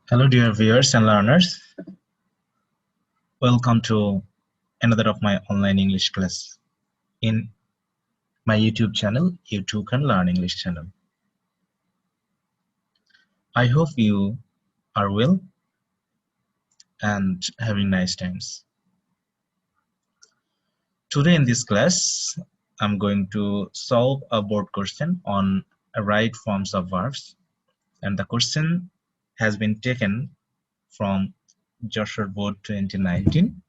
Hello, dear viewers and learners. Welcome to another of my online English class in my YouTube channel. You too can learn English channel. I hope you are well and having nice times. Today in this class, I'm going to solve a board question on right forms of verbs, and the question has been taken from Joshua Board 2019.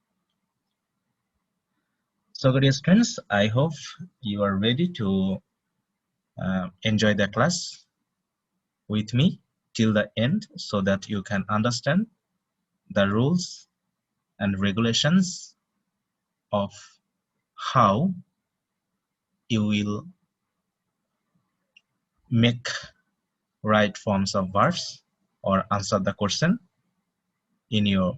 So, good students, I hope you are ready to enjoy the class with me till the end so that you can understand the rules and regulations of how you will make right forms of verbs or answer the question in your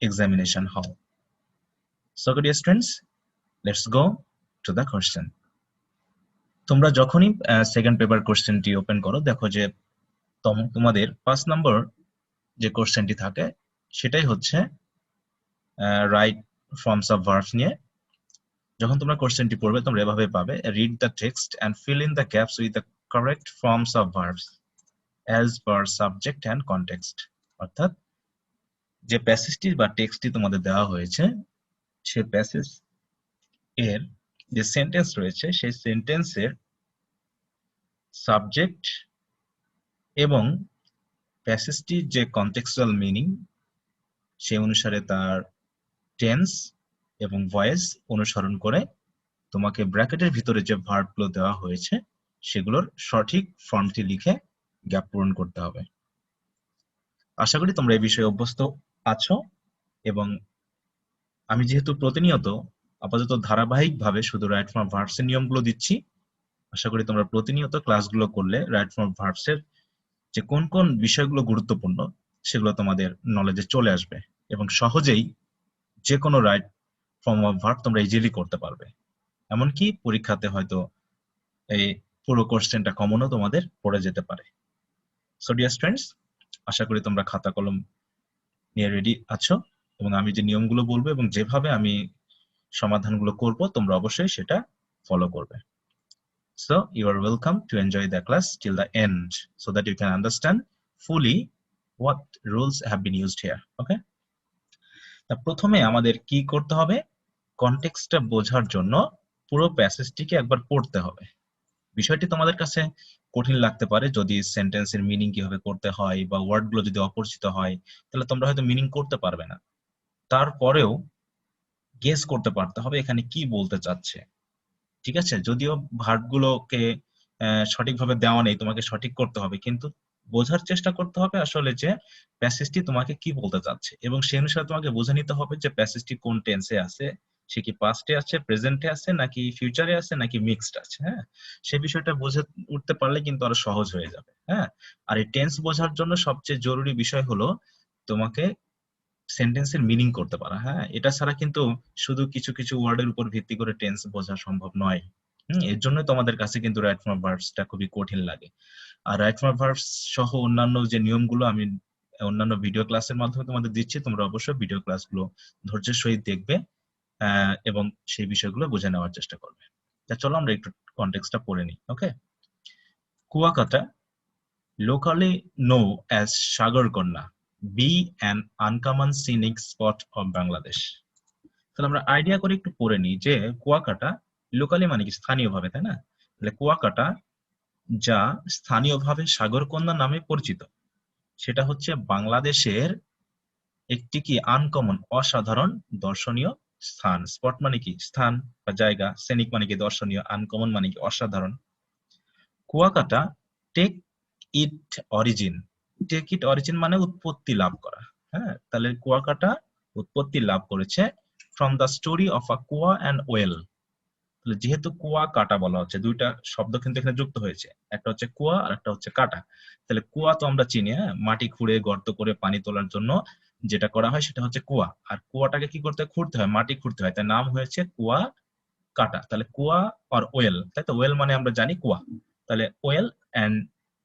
examination hall. So good students, let's go to the question. তোমরা যখনই second paper কোশ্চেনটি open করো দেখো যে তোমাদের 5 নম্বর যে কোশ্চেনটি থাকে সেটাই হচ্ছে রাইট ফর্মস অফ ভার্বস নিয়ে। যখন তোমরা কোশ্চেনটি পড়বে তোমরা এভাবে পাবে, read the text and fill in the gaps with the correct forms of verbs as per subject and context. অর্থাৎ যে প্যাসেজটি বা টেক্সটটি তোমাদের দেওয়া হয়েছে সেই প্যাসেজ এর যে সেন্টেন্স রয়েছে সেই সেন্টেন্সের সাবজেক্ট এবং প্যাসেজটির যে কনটেক্সচুয়াল মিনিং সেই অনুসারে তার টেন্স এবং ভয়েস অনুসরণ করে তোমাকে ব্র্যাকেটের ভিতরে যে ভার্বগুলো দেওয়া হয়েছে সেগুলোর সঠিক ফর্মটি লিখে গ্যাপ পূরণ করতে হবে। আশা করি তোমরা এই বিষয়ে অভ্যস্ত আছো এবং আমি যেহেতু প্রতিনিয়ত আপাতত ধারাবাহিকভাবে শুধু রাইট ফর্ম ভার্বস এর নিয়মগুলো দিচ্ছি, আশা করি তোমরা প্রতিনিয়ত ক্লাসগুলো করলে রাইট ফর্ম ভার্বস এর যে কোন কোন বিষয়গুলো গুরুত্বপূর্ণ সেগুলো তোমাদের নলেজে চলে আসবে এবং সহজেই যে কোনো রাইট ফর্ম অফ ভার্ব তোমরা ইজিলি করতে পারবে। এমনকি পরীক্ষাতে হয়তো এই পুরো কোশ্চেনটা কমনও তোমাদের পড়ে যেতে পারে। সো ডিয়ার স্টুডেন্টস, আশা করি তোমরা খাতা কলম নিয়ে রেডি আছো এবং আমি যে নিয়মগুলো বলবো এবং যেভাবে আমি সমাধানগুলো করব তোমরা অবশ্যই সেটা ফলো করবে। So you are welcome to enjoy the class till the end so that you can understand fully what rules have been used here. Okay? তা প্রথমে আমাদের কি করতে হবে, কনটেক্সটটা বোঝার জন্য পুরো প্যাসেজটিকে একবার পড়তে হবে। বিষয়টি তোমাদের কাছে কঠিন লাগতে পারে যদি সেন্টেন্সের মিনিং কিভাবে করতে হয় বা ওয়ার্ডগুলো যদি অপরিচিত হয় তাহলে তোমরা হয়তো মিনিং করতে পারবে না। তারপরেও গেস করতে পারতে হবে এখানে কি বলতে চাচ্ছে। ঠিক আছে, যদিও ভার্বগুলোকে সঠিকভাবে দেওয়া নেই, তোমাকে সঠিক করতে হবে, কিন্তু বোঝার চেষ্টা করতে হবে আসলে যে প্যাসেজটি তোমাকে কি বলতে চাচ্ছে এবং সেই অনুসারে তোমাকে বুঝে নিতে হবে যে প্যাসেজটি কোন টেন্সে আছে, সে কি পাস্টে আছে, প্রেজেন্টে আছে, নাকি ফিউচারে আছে, নাকি মিক্সড আছে। হ্যাঁ, সেই বিষয়টা বুঝে উঠতে পারলে কিন্তু আরো সহজ হয়ে যাবে। হ্যাঁ, আর এই টেন্স বোঝার জন্য সবচেয়ে জরুরি বিষয় হলো তোমাকে সেন্টেন্সের মিনিং করতে পারা। হ্যাঁ, এটা ছাড়া কিন্তু শুধু কিছু কিছু ওয়ার্ডের উপর ভিত্তি করে টেন্স বোঝা সম্ভব নয়। এর জন্য তোমাদের কাছে কিন্তু রাইট ফর্ম ভার্বসটা খুবই কঠিন লাগে। আর রাইট ফর্ম ভার্বস সহ অন্যান্য যে নিয়মগুলো আমি অন্যান্য ভিডিও ক্লাসের মাধ্যমে তোমাদের দিচ্ছি, তোমরা অবশ্যই ভিডিও ক্লাসগুলো ধৈর্যের সহিত দেখবে এবং সেই বিষয়গুলো বুঝে নেওয়ার চেষ্টা করবে। তা চলো আমরা একটু কনটেক্সটটা পড়ে নিই। ওকে, Kuakata locally known as সাগরকন্যা be an uncommon scenic spot of Bangladesh. তাহলে আমরা আইডিয়া করে একটু পড়ে নিই যে কুয়াকাটা লোকালি মানে কি স্থানীয়ভাবে, তাই না? তাহলে কুয়াকাটা যা স্থানীয়ভাবে সাগরকন্যা নামে পরিচিত সেটা হচ্ছে বাংলাদেশের একটি কি আনকমন অসাধারণ দর্শনীয় স্থান। স্পট মানে কি স্থান বা জায়গা, সেনিক মানে কি দর্শনীয়, আনকমন মানে কি অসাধারণ। Kuakata take it origin, take it origin মানে উৎপত্তি লাভ করা। হ্যাঁ, তাহলে কুয়াকাটা উৎপত্তি লাভ করেছে from the story of a কুয়া অ্যান্ড ওয়েল। যেহেতু কুয়া কাটা বলা হচ্ছে, দুইটা শব্দ কিন্তু এখানে যুক্ত হয়েছে, একটা হচ্ছে কুয়া আর একটা হচ্ছে কাটা। তাহলে কুয়া তো আমরা চিনি, হ্যাঁ, মাটি খুঁড়ে গর্ত করে পানি তোলার জন্য যেটা করা হয় সেটা হচ্ছে কুয়া। আর কুয়াটাকে কি করতে হয়, খুঁড়তে হয়, মাটি খুঁড়তে হয়, তাই নাম হয়েছে কুয়া কাটা। তাহলে কুয়া আর ওয়েল, তাই তো, ওয়েল মানে আমরা জানি কুয়া, তাহলে ওয়েল। এন্ড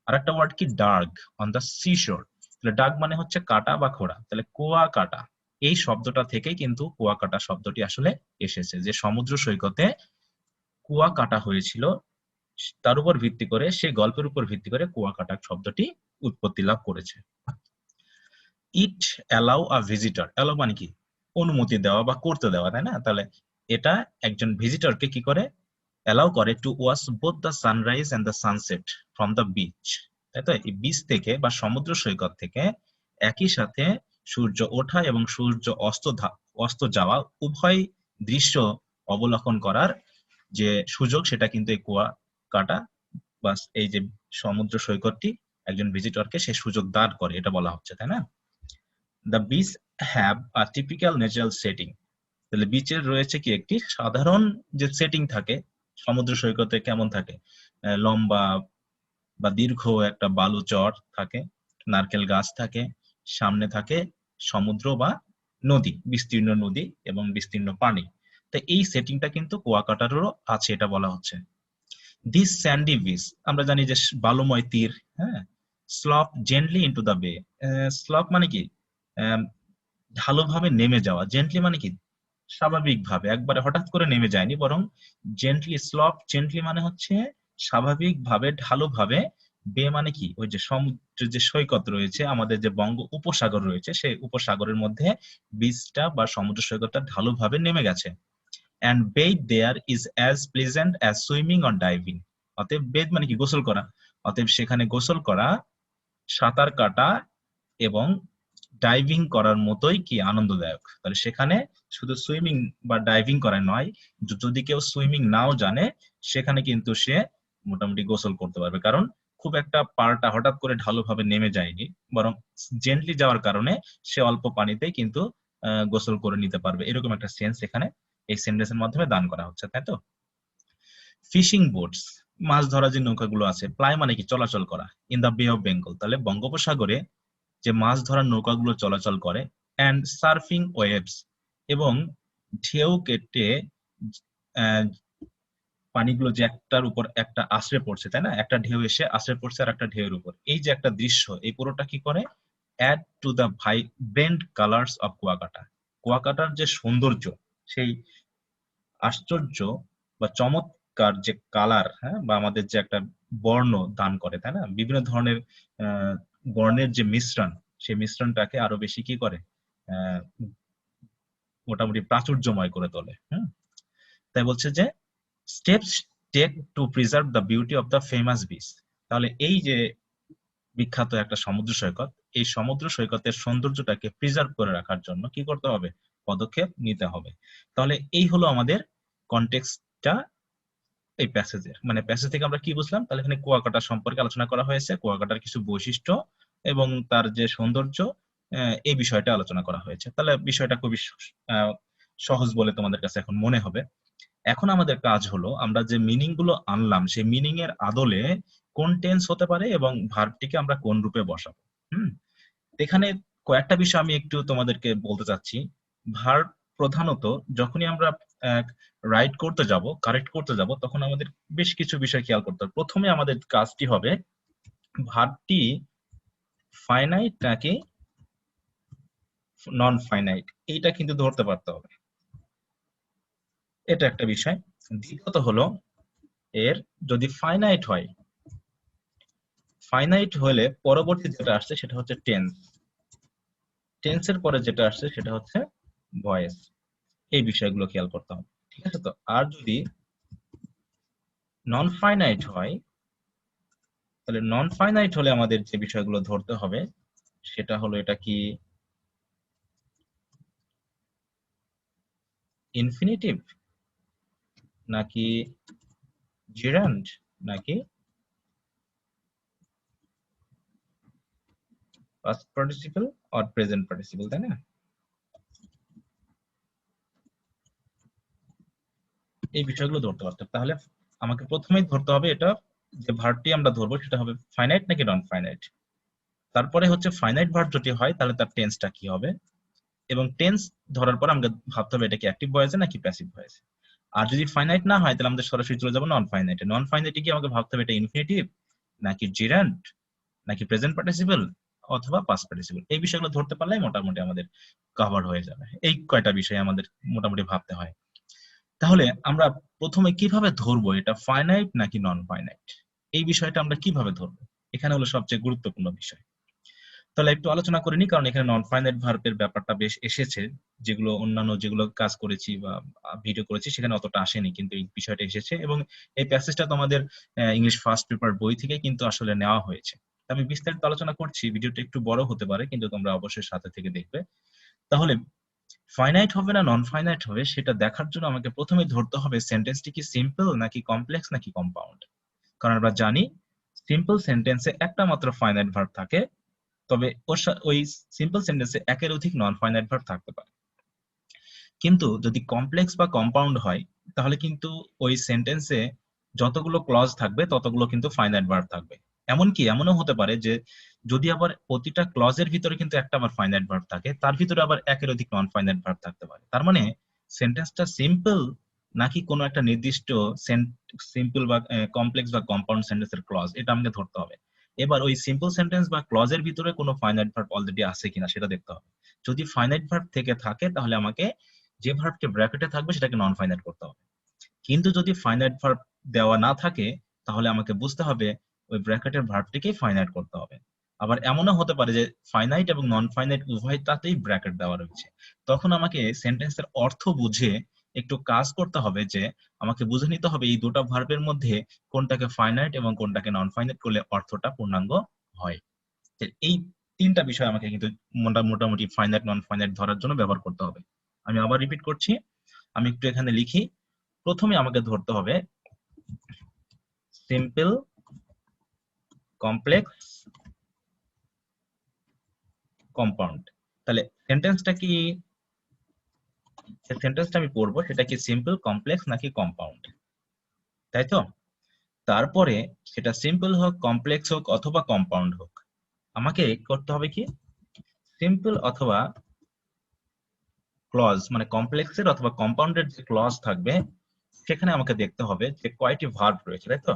আরেকটা ওয়ার্ড কি ডার্গ অন দ্য সি শোর, তাহলে ডাক মানে হচ্ছে কাটা বা খোঁড়া, তাহলে কুয়াকাটা এই শব্দটা থেকেই কিন্তু কুয়াকাটা শব্দটি আসলে এসেছে, যে সমুদ্র সৈকতে কুয়া কাটা হয়েছিল তার উপর ভিত্তি করে, সেই গল্পের উপর ভিত্তি করে কুয়াকাটা শব্দটি উৎপত্তি লাভ করেছে। ইট অ্যালাউ আ ভিজিটর, অ্যালাউ মানে কি অনুমতি দেওয়া বা করতে দেওয়া, তাই না? তাহলে এটা একজন ভিজিটরকে কি করে অ্যালাউ করে to watch both the sunrise and the sunset from the beach, তাই তো? এই বিচ থেকে বা সমুদ্র সৈকত থেকে একই সাথে সূর্য ওঠা এবং সূর্য অস্ত যাওয়া উভয় দৃশ্য অবলোকন করার যে সুযোগ, সেটা কিন্তু এই কুয়াকাটা বা এই যে সমুদ্র সৈকতটি একজন ভিজিটরকে সেই সুযোগ দান করে, এটা বলা হচ্ছে, তাই না? The beach have a typical natural setting, তাহলে বিচের রয়েছে কি একটি সাধারণ যে সেটিং থাকে, সমুদ্র সৈকতে কেমন থাকে, লম্বা বা দীর্ঘ একটা বালু চর থাকে, নারকেল গাছ থাকে, সামনে থাকে সমুদ্র বা নদী, বিস্তীর্ণ নদী এবং বিস্তীর্ণ পানি। তো এই সেটিংটা কিন্তু কুয়াকাটারও আছে, এটা বলা হচ্ছে। দিস স্যান্ডি বিচ, আমরা জানি যে বালুময় তীর, হ্যাঁ, স্লপ জেন্টলি ইনটু দ্য বে, স্লপ মানে কি ঢালুভাবে নেমে যাওয়া, জেন্টলি মানে কি স্বাভাবিকভাবে, একবারে হঠাৎ করে নেমে যায়নি, বরং জেন্টলি, স্লপ জেন্টলি মানে হচ্ছে স্বাভাবিকভাবে ঢালুভাবে, বে মানে কি ওই যে সমুদ্রের যে সৈকত রয়েছে, আমাদের যে বঙ্গ উপসাগর রয়েছে, সেই উপসাগরের মধ্যে বিচটা বা সমুদ্র সৈকতটা ঢালুভাবে নেমে গেছে। and bathe there is as pleasant as swimming or diving, অতএব বেদ মানে কি গোসল করা, অতএব সেখানে গোসল করা, সাঁতার কাটা এবং ডাইভিং করার মতোই কি আনন্দদায়ক। তাহলে সেখানে শুধু সুইমিং বা ডাইভিং করা নয়, যদি কেউ সুইমিং নাও জানে সেখানে কিন্তু সে মোটামুটি গোসল করতে পারবে, কারণ খুব একটা পাড়টা হঠাৎ করে ঢালুভাবে নেমে যায়নি, বরং জেন্টলি যাওয়ার কারণে সে অল্প পানিতেই কিন্তু গোসল করে নিতে পারবে, এরকম একটা সেন্স এখানে এই সেন্টেন্সের মাধ্যমে দান করা হচ্ছে, তাই তো? ফিশিং বোটস, মাছ ধরা যে নৌকাগুলো আছে, প্লাই মানে কি চলাচল করা, ইন দা বে অফ বেঙ্গল, তাহলে বঙ্গোপসাগরে যে মাছ ধরার নৌকাগুলো চলাচল করে, অ্যান্ড সার্ফিং ওয়েভস, এবং ঢেউ কেটে পানিগুলো যে একটার উপর একটা আশ্রে পড়ছে, তাই না? একটা ঢেউ এসে আশ্রে পড়ছে আর একটা ঢেউয়ের উপর, এই যে একটা দৃশ্য, এই পুরোটা কি করে add to the vibrant colours of Kuakata, কুয়াকাটার যে সৌন্দর্য, সেই আশ্চর্য বা চমৎকার যে কালার, হ্যাঁ, বা আমাদের যে একটা বর্ণ দান করে, তাই না? বিভিন্ন ধরনের বর্ণের যে মিশ্রণ, সেই মিশ্রণটাকে আরো বেশি কি করে আহ মোটামুটি প্রাচুর্যময় করে তোলে। তাই বলছে যে steps take to preserve the beauty of the famous beach, তাহলে এই যে বিখ্যাত একটা সমুদ্র সৈকত, এই সমুদ্র সৈকতের সৌন্দর্যটাকে প্রিজার্ভ করে রাখার জন্য কি করতে হবে, পদক্ষেপ নিতে হবে। তাহলে এই হলো আমাদের কনটেক্সটটা এই প্যাসেজের, মানে প্যাসেজ থেকে আমরা কি বুঝলাম, তাহলে এখানে কুয়াকাটা সম্পর্কে আলোচনা করা হয়েছে, কুয়াকাটার কিছু বৈশিষ্ট্য এবং তার যে সৌন্দর্য, এই বিষয়টা আলোচনা করা হয়েছে। তাহলে বিষয়টা খুবই সহজ বলে তোমাদের কাছে এখন মনে হবে। এখন আমাদের কাজ হলো আমরা যে মিনিং গুলো আনলাম, সেই মিনিং এর আদলে কোন টেন্স হতে পারে এবং ভার্বটিকে আমরা কোন রূপে বসাবো। এখানে কয়েকটা বিষয় আমি একটু তোমাদেরকে বলতে চাচ্ছি। ভার্ব প্রধানত যখনই আমরা রাইট করতে যাব, কারেক্ট করতে যাব, তখন আমাদের বেশ কিছু বিষয় খেয়াল করতে হবে। প্রথমে আমাদের কাজটি হবে ভার্বটি ফাইনাইট নাকি নন ফাইনাইট, এইটা কিন্তু ধরতে পারতে হবে, এটা একটা বিষয়। দ্বিতীয়ত হলো এর যদি ফাইনাইট হয়, ফাইনাইট হলে পরবর্তী যেটা আসছে সেটা হচ্ছে টেন্স, টেন্সের পরে যেটা আসছে সেটা হচ্ছে ভয়েস, এই বিষয়গুলো খেয়াল করতে হবে, ঠিক আছে তো? আর যদি নন ফাইনাইট হয়, তাহলে নন ফাইনাইট হলে আমাদের যে বিষয়গুলো ধরতে হবে সেটা হলো এটা কি ইনফিনিটিভ নাকি জিরান্ড নাকি past participle or present participle, তাই না? এই বিষয়গুলো ধরতে পারতে হবে। তাহলে আমাকে প্রথমেই ধরতে হবে এটা যে ভার্বটি আমরা ধরবো সেটা হবে ফাইনাইট নাকি নন ফাইনাইট। তারপরে হচ্ছে ফাইনাইট ভার্ব যদি হয় তাহলে তার টেন্সটা কি হবে, এবং টেন্স ধরার পর আমাকে ভাবতে হবে এটা কি অ্যাক্টিভ ভয়েসে নাকি প্যাসিভ ভয়েসে। আর যদি ফাইনাইট না হয় তাহলে আমাদের সরাসরি চলে যাবো নন ফাইনাইটে। নন ফাইনাইটে কি আমাকে ভাবতে হবে এটা ইনফিনিটিভ নাকি জিরান্ট নাকি প্রেজেন্ট পার্টিসিপল অথবা পাস্ট পার্টিসিপল। এই বিষয়গুলো ধরতে পারলে মোটামুটি আমাদের কভার হয়ে যাবে। এই কয়টা বিষয় আমাদের মোটামুটি ভাবতে হয়। তাহলে আমরা প্রথমে কিভাবে ধরবো এটা ফাইনাইট নাকি নন ফাইনাইট, এই বিষয়টা আমরা কিভাবে ধরবো, এখানে হলো সবচেয়ে গুরুত্বপূর্ণ বিষয়। তাহলে একটু আলোচনা করে নিই, কারণ এখানে নন ফাইনাইট ভার্বের ব্যাপারটা বেশ এসেছে, যেগুলো অন্যান্য যেগুলো কাজ করেছি বা ভিডিও করেছি সেখানে অতটা আসেনি, কিন্তু এই বিষয়টা এসেছে এবং এই প্যাসেজটা তো আমাদের ইংলিশ ফার্স্ট পেপার বই থেকে কিন্তু আসলে নেওয়া হয়েছে। আমি বিস্তারিত আলোচনা করছি, ভিডিওটা একটু বড় হতে পারে, কিন্তু তোমরা অবশ্যই সাথে থেকে দেখবে। তাহলে ফাইনাইট হবে না নন ফাইনাইট হবে সেটা দেখার জন্য আমাকে প্রথমে ধরতে হবে সেন্টেন্সটি কি সিম্পল নাকি কমপ্লেক্স নাকি কম্পাউন্ড। কারণ আমরা জানি সিম্পল সেন্টেন্সে একটা মাত্র ফাইনাইট ভার্ব থাকে, তবে ওই সিম্পল সেন্টেন্সে একের অধিক নন ফাইনাইট ভার্ব থাকতে পারে। কিন্তু যদি কমপ্লেক্স বা কম্পাউন্ড হয় তাহলে কিন্তু ওই সেন্টেন্সে যতগুলো ক্লজ থাকবে ততগুলো কিন্তু ফাইনাইট ভার্ব থাকবে। এমনকি এমনও হতে পারে যে যদি আবার প্রতিটা ক্লজের ভিতরে কিন্তু একটা আবার ফাইনাইট ভার্ব থাকে, তার ভিতরে আবার একের অধিক নন ফাইনাইট ভার্ব থাকতে পারে। তার মানে সেন্টেন্সটা সিম্পল নাকি কোনো একটা নির্দিষ্ট সিম্পল বা কমপ্লেক্স বা কম্পাউন্ড সেন্টেন্সের ক্লজ, এটা আমাকে ধরতে হবে। এবার ওই সিম্পল সেন্টেন্স বা ক্লজের ভিতরে কোনো ফাইনাইট ভার্ব অলরেডি আছে কিনা সেটা দেখতে হবে। যদি ফাইনাইট ভার্ব থেকে থাকে তাহলে আমাকে যে ভার্বটি ব্র্যাকেটে থাকবে সেটাকে নন ফাইনাইট করতে হবে। কিন্তু যদি ফাইনাইট ভার্ব দেওয়া না থাকে তাহলে আমাকে বুঝতে হবে ওই ব্র্যাকেটের ভার্বটিকেই ফাইনাইট করতে হবে। আবার এমনও হতে পারে যে ফাইনাইট এবং নন ফাইনাইট উভয়টাতেই ব্র্যাকেট দেওয়া রয়েছে, তখন আমাকে সেন্টেন্সের অর্থ বুঝে একটু কাজ করতে হবে, যে আমাকে বুঝে নিতে হবে এই দুটো ভার্বের মধ্যে কোনটাকে ফাইনাইট এবং কোনটাকে নন ফাইনাইট করলে অর্থটা পূর্ণাঙ্গ হয়। এই তিনটা বিষয় আমাকে কিন্তু মোটামুটি ফাইনাইট নন ফাইনাইট ধরার জন্য ব্যবহার করতে হবে। আমি আবার রিপিট করছি, আমি একটু এখানে লিখি। প্রথমে আমাকে ধরতে হবে সিম্পল, কমপ্লেক্স, কম্পাউন্ড। তাহলে সেন্টেন্সটা কি, সেন্টেন্সটা আমি পড়বো সেটা কি সিম্পল, কমপ্লেক্স নাকি কম্পাউন্ড, তাই তো? তারপরে সেটা সিম্পল হোক, কমপ্লেক্স হোক অথবা কম্পাউন্ড হোক, আমাকে করতে হবে কি সিম্পল অথবা ক্লজ, মানে কমপ্লেক্সের অথবা কম্পাউন্ডের যে ক্লজ থাকবে সেখানে আমাকে দেখতে হবে যে কয়টি ভার্ব রয়েছে, তাই তো?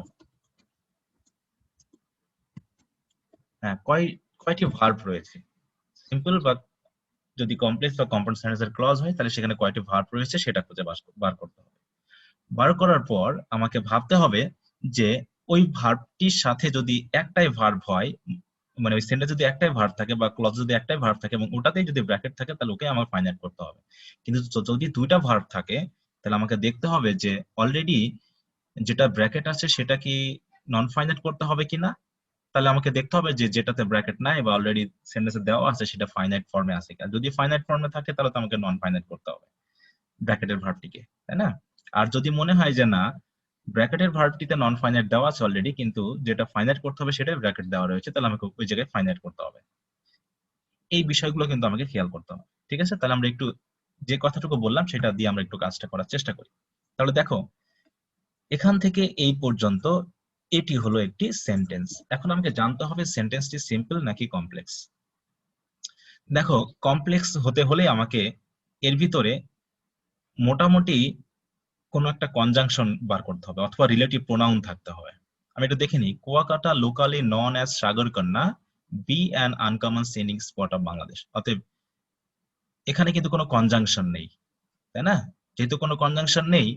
হ্যাঁ, কয়টি ভার্ব রয়েছে। সিম্পল বা যদি কমপ্লেক্স বা কম্পাউন্ড সেন্টেন্সের ক্লজ হয় তাহলে সেখানে কয়টি ভার্ব রয়েছে সেটা খুঁজে বার করতে হবে। বার করার পর আমাকে ভাবতে হবে যে ওই ভার্বটির সাথে যদি একটাই ভার্ব হয়, মানে ওই সেন্টেন্সে যদি একটাই ভার্ব থাকে বা ক্লজ যদি একটাই ভার্ব থাকে এবং ওটাতেই যদি ব্র্যাকেট থাকে তাহলে ওকে আমার ফাইনাইট করতে হবে। কিন্তু যদি দুইটা ভার্ব থাকে তাহলে আমাকে দেখতে হবে যে অলরেডি যেটা ব্র্যাকেট আছে সেটা কি নন ফাইনাইট করতে হবে কিনা। তাহলে আমাকে দেখতে হবে যে যেটাতে ব্র্যাকেট নাই বা অলরেডি সেন্টেন্সে দেওয়া আছে সেটা ফাইনাইট ফর্মে আছে কিনা। যদি ফাইনাইট ফর্মে থাকে তাহলে তো আমাকে নন ফাইনাইট করতে হবে ব্র্যাকেটের ভার্বটিকে, তাই না? আর যদি মনে হয় যে না ব্র্যাকেটের ভার্বটিতে নন ফাইনাইট দেওয়া আছে অলরেডি, কিন্তু যেটা ফাইনাইট করতে হবে সেটাই ব্র্যাকেট দেওয়া রয়েছে, তাহলে আমাকে ওই জায়গায় ফাইনাইট করতে হবে। এই বিষয়গুলো কিন্তু আমাকে খেয়াল করতে হবে, ঠিক আছে? তাহলে আমরা একটু যে কথাটুকু বললাম সেটা দিয়ে আমরা একটু কাজটা করার চেষ্টা করি। তাহলে দেখো এখান থেকে এই পর্যন্ত এটি হলো একটি সেন্টেন্স। এখন আমাকে জানতে হবে সেন্টেন্সটি সিম্পল নাকি কমপ্লেক্স। দেখো কমপ্লেক্স হতে হলে আমাকে এর ভিতরে মোটামুটি কোনো একটা কনজাংশন বার করতে হবে অথবা রিলেটিভ প্রোনাউন থাকতে হবে। আমি একটু দেখে নিই। Kuakata locally known as সাগরকন্যা be an uncommon seeing spot of Bangladesh. অতএব এখানে কিন্তু কোনো কনজাংশন নেই, তাই না? যেহেতু কোনো কনজাংশন নেই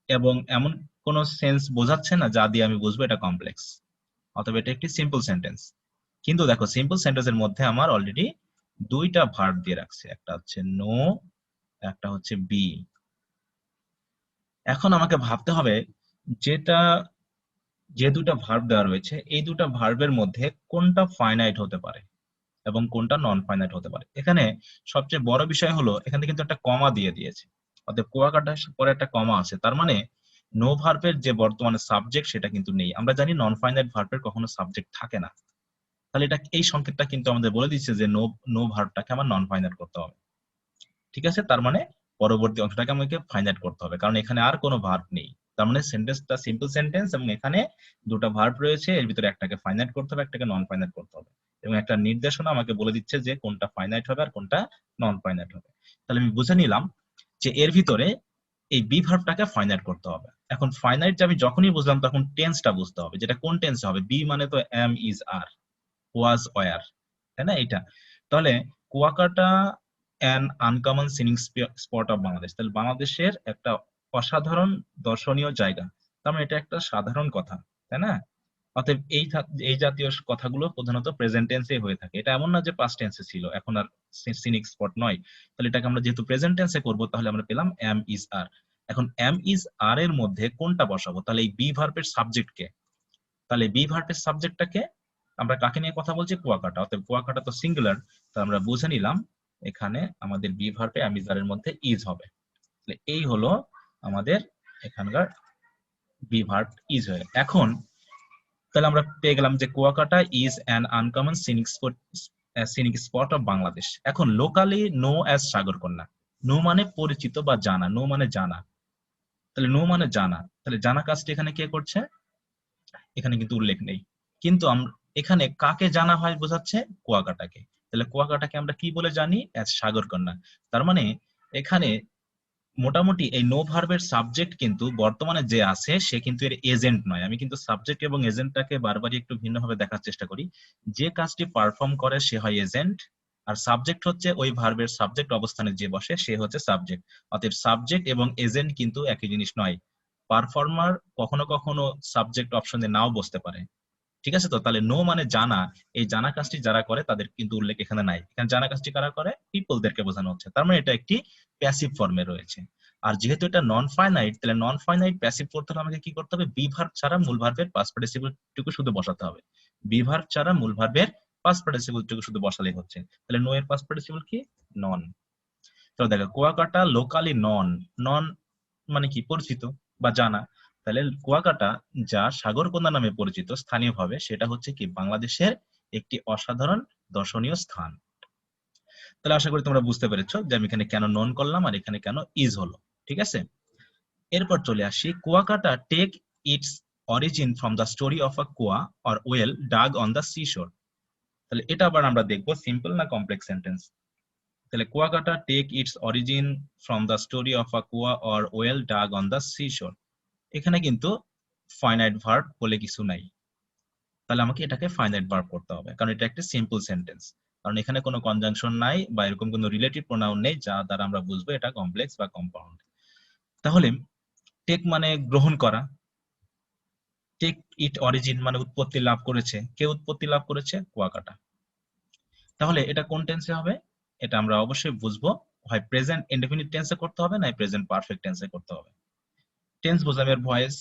এবং এমন কোনো সেন্স বোঝাচ্ছে না যা দিয়ে আমি বুঝবো এটা কমপ্লেক্স, অথবা এটা একটি সিম্পল সেন্টেন্স। কিন্তু দেখো সিম্পল সেন্টেন্সের মধ্যে আমার অলরেডি দুইটা ভার্ব দিয়ে রাখছে, একটা হচ্ছে নো, একটা হচ্ছে বি। এখন আমাকে ভাবতে হবে যেটা যে দুটা ভার্ব দেওয়া রয়েছে এই দুটা ভার্বের মধ্যে কোনটা ফাইনাইট হতে পারে এবং কোনটা নন ফাইনাইট হতে পারে। এখানে সবচেয়ে বড় বিষয় হলো এখানে কিন্তু একটা কমা দিয়ে দিয়েছে, অর্থাৎ কুয়াকাটার পরে একটা কমা আছে, তার মানে নো ভার্বের যে বর্তমানে সাবজেক্ট সেটা কিন্তু নেই। আমরা জানি নন ফাইনাইট ভার্বের কখনো সাবজেক্ট থাকে না, তাহলে এটা এই সংকেতটা কিন্তু আমাদের বলে দিচ্ছে যে নো নো ভার্বটাকে আমার নন ফাইনাইট করতে হবে, ঠিক আছে? তার মানে পরবর্তী অংশটাকে আমাকে ফাইনাইট করতে হবে কারণ এখানে আর কোনো ভার্ব নেই। তার মানে সেন্টেন্সটা সিম্পল সেন্টেন্স এবং এখানে দুটো ভার্ব রয়েছে, এর ভিতরে একটাকে ফাইনাইট করতে হবে একটাকে নন ফাইনাইট করতে হবে, এবং একটা নির্দেশনা আমাকে বলে দিচ্ছে যে কোনটা ফাইনাইট হবে আর কোনটা নন ফাইনাইট হবে। তাহলে আমি বুঝে নিলাম যে এর ভিতরে এই বি ভার্বটাকে ফাইনাইট করতে হবে। এখন ফাইনাইট যে আমি যখনই বুঝলাম তখন টেন্সটা বুঝতে হবে, যেটা কোন টেন্স হবে। বি মানে তো am, is, are, was, were, তাই না? এটা তাহলে Kuakata an uncommon seeing spot of Bangladesh, তাহলে বাংলাদেশের একটা অসাধারণ দর্শনীয় জায়গা, তার মানে এটা একটা সাধারণ কথা, তাই না? অতএব এই জাতীয় কথাগুলো প্রধানত প্রেজেন্ট টেন্সে হয়ে থাকে। এটা এমন না যে পাস্ট টেন্সে ছিল, এখন আর সিনিক স্পট নয়। তাহলে এটাকে আমরা যেহেতু প্রেজেন্ট টেন্সে করব, তাহলে আমরা পেলাম এম ইজ আর। এখন এম ইজ আর এর মধ্যে কোনটা বসাবো? তাহলে এই বি ভার্বের সাবজেক্ট কে, তাহলে বি ভার্বের সাবজেক্টটাকে আমরা কাকে নিয়ে কথা বলছি? কুয়াকাটা। অতএব কুয়াকাটা তো সিঙ্গুলার, তো আমরা বুঝে নিলাম এখানে আমাদের বি ভার্বে এম ইজ আর এর মধ্যে ইজ হবে। তাহলে এই হলো আমাদের এখানকার বি ভার্ব ইজ হয়ে। এখন তাহলে আমরা পেয়ে গেলাম যে Kuakata is an uncommon scenic spot of Bangladesh. এখন লোকালি নো অ্যাজ সাগরকন্যা, নো মানে পরিচিত বা জানা, নো মানে জানা, তাহলে নো মানে জানা, তাহলে জানা কাজটি এখানে কে করছে? এখানে কিন্তু উল্লেখ নেই, কিন্তু আমরা এখানে কাকে জানা হয় বোঝাচ্ছে? কুয়াকাটাকে। তাহলে কুয়াকাটাকে আমরা কি বলে জানি? অ্যাজ সাগরকন্যা। তার মানে এখানে মোটামুটি এই নো ভার্বের সাবজেক্ট কিন্তু বর্তমানে যে আছে সে কিন্তু এর এজেন্ট নয়। আমি কিন্তু সাবজেক্ট এবং এজেন্টটাকে বারবারই একটু ভিন্নভাবে দেখার চেষ্টা করি। যে কাজটি পারফর্ম করে সে হয় এজেন্ট, আর সাবজেক্ট হচ্ছে ওই ভার্বের সাবজেক্ট অবস্থানে যে বসে সে হচ্ছে সাবজেক্ট। অতএব সাবজেক্ট এবং এজেন্ট কিন্তু একই জিনিস নয়। পারফর্মার কখনো কখনো সাবজেক্ট অপশনে নাও বসতে পারে, ঠিক আছে? তো তাহলে নো মানে জানা, এই জানা কাজটি যারা করে তাদের কিন্তু উল্লেখ এখানে নাই। এখানে জানা কাজটি কারা করে? পিপলদেরকে বোঝানো হচ্ছে, তার মানে এটা একটি প্যাসিভ ফর্মে রয়েছে। আর যেহেতু এটা নন ফাইনাইট, তাহলে নন ফাইনাইট প্যাসিভ করতে হলে আমাকে কি করতে হবে? বি ভার্ব ছাড়া মূল ভার্বের পাস্ট পার্টিসিপল টুকু শুধু বসাতে হবে। বি ভার্ব ছাড়া মূল ভার্বের পাস্ট পার্টিসিপল টুকু শুধু বসালেই হচ্ছে। তাহলে নো এর পাস্ট পার্টিসিপল কি? নন। তো দেখো কুয়াকাটা লোকালি নন, নন মানে কি? পরিচিত বা জানা। তাহলে কুয়াকাটা যা সাগরকন্যা নামে পরিচিত স্থানীয়ভাবে, সেটা হচ্ছে কি? বাংলাদেশের একটি অসাধারণ দর্শনীয় স্থান। তাহলে আশা করি তোমরা বুঝতে পেরেছো যে আমি এখানে কেন নন করলাম আর এখানে কেন ইজ হলো, ঠিক আছে? এরপর চলে আসি, Kuakata take its origin from the story of a kua or well dug on the sea shore. তাহলে এটা আবার আমরা দেখবো সিম্পল না কমপ্লেক্স সেন্টেন্স। তাহলে Kuakata take its origin from the story of a kua or well dug on the sea shore. এখানে কিন্তু finite verb বলে কিছু নাই, তাহলে আমাকে এটাকে ফাইনাইট ভার্ব করতে হবে, কারণ এটা একটা সিম্পল সেন্টেন্স। কারণ এখানে কোনো কনজাংশন নাই বা এরকম কোনো রিলেটিভ প্রোনাউন নেই যা দ্বারা আমরা বুঝবো এটা কমপ্লেক্স বা কম্পাউন্ড। তাহলে টেক মানে গ্রহণ করা, টেক ইট অরিজিন মানে উৎপত্তি লাভ করেছে। কে উৎপত্তি লাভ করেছে? কুয়াকাটা। তাহলে এটা কোন টেন্সে হবে? এটা আমরা অবশ্যই বুঝবো, হয় প্রেজেন্ট ইনডেফিনিট টেন্সে করতে হবে, না প্রেজেন্ট পারফেক্ট টেন্সে করতে হবে। টেন্স বোঝাবে ভয়েস,